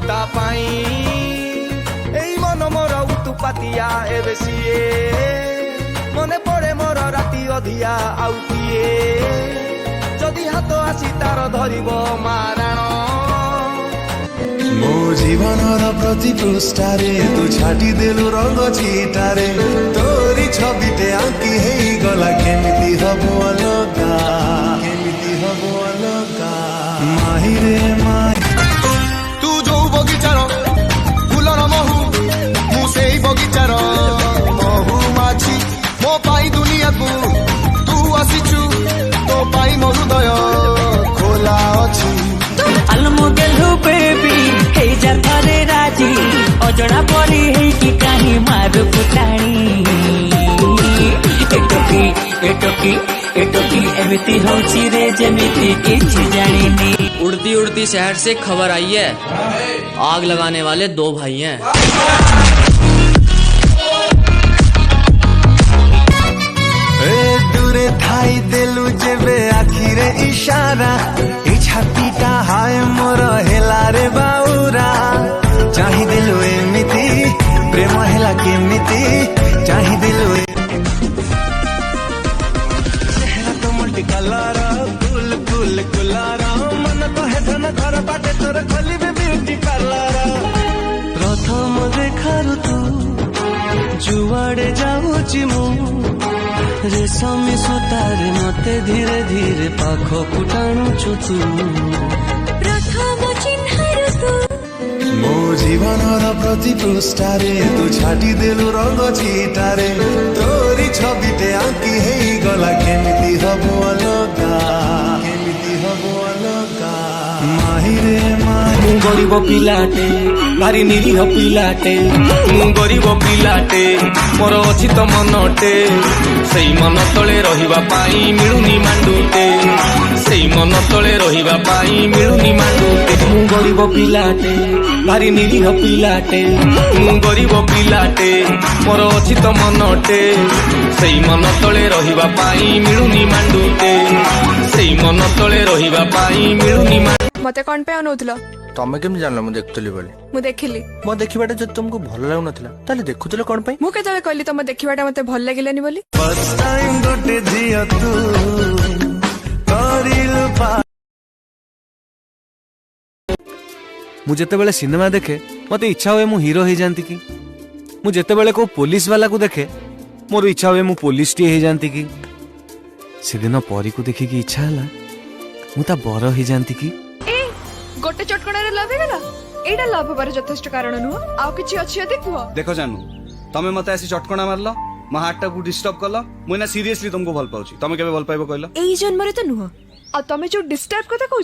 ता पाई एई मन मोर उतुपातिया एबे सिए मने पड़े मोर राति अधिया आउ किए जदि हाथ आसी तार धरिब माराण मो जीवनर प्रति पृष्ठारे तू छाटी देलु रंग चिटारे तोरी छबिटे आंकी हेई गला केमिति हबो अलगा माही रे माही तू जो बगीचार फुलर महू मु सेई बगीचार महू माछी मो पाई दुनिया को तू आसीचु तो पाई मो हृदय खोला अछि अलमो गेलु बेबी हे जा थरे राजी अजड़ा पड़ी है कि काहे मारू पुटाणी एटोकी एमिति होची रे जेमिति किछि जानिनी। उड़ती उड़ती शहर से खबर आई है, आग लगाने वाले दो भाई हैं। दूरे थाई देलु जेबे आखिरे इशारा ए छातीटा हाय मोर हेला रे बाउरा चाहि देलु एमिति प्रेम हेला केमिति चाहि देलु चेहरा तो मल्टी कलर कुल कुल कुलार मन तो है धन घर बाटे तोर खोलिबे ब्यूटी पार्लर प्रथम देखारु तू जुआड़े जाऊची मु रेशमी सुतारे मते धीरे धीरे पाखकु टाणुछु तू प्रथम चिन्हरु तू मो जीवनर प्रति पृष्ठारे तू छाटी देलु रंग चिटारे तोरी छबिटे आंकी हेई गला केमिति हबो अलगा माही रे माही गरीब पिलाटे भारी निरीह पिलाटे मु गरीब पिलाटे मोर अछि तो मनटे सेई मन तले रहिबा पाई मिलुनी मांडुटे सेई मन तले रहिबा पाई मिलुनी मांडुटे मु गरीब पिलाटे भारी निरीह पिलाटे मु गरीब पिलाटे मोर अछि तो मनटे सेई मन तले रहिबा पाई मिलुनी मांडुटे सेई मन तले रहिबा पाई मिलुनी मते कौन पे अनौथिल तमे केम जानलो मु देखतली बोली मु देखिली मो देखिबाटा जब तुमको भल लागु नथिला ताले देखुतले कोन पई मु केतले कहली तम देखिबाटा मते भल लागिलानी बोली फर्स्ट टाइम गोटे जिया तू करिल पा मु जेतेबेले सिनेमा देखे मते इच्छा हुए मु हीरो हो जानती की मु जेतेबेले को पुलिस वाला को देखे मोर इच्छा हुए मु पुलिस टी हो जानती की सेदिन परी को देखि की इच्छा हला मु ता बर हो जानती की गोटे चटकणा रे लव हेगला एडा लव पर यथेष्ट कारण नु आउ किछि अछि यदि कुह देखो जानू तमे मते ऐसी चटकणा मारलो मो हार्ट को डिस्टर्ब करलो मु ना सीरियसली तुमको भल पाउची तमे केबे भल पाइबो कहलो एई जन्म रे त नुह आ तमे जो डिस्टर्ब कथा कहू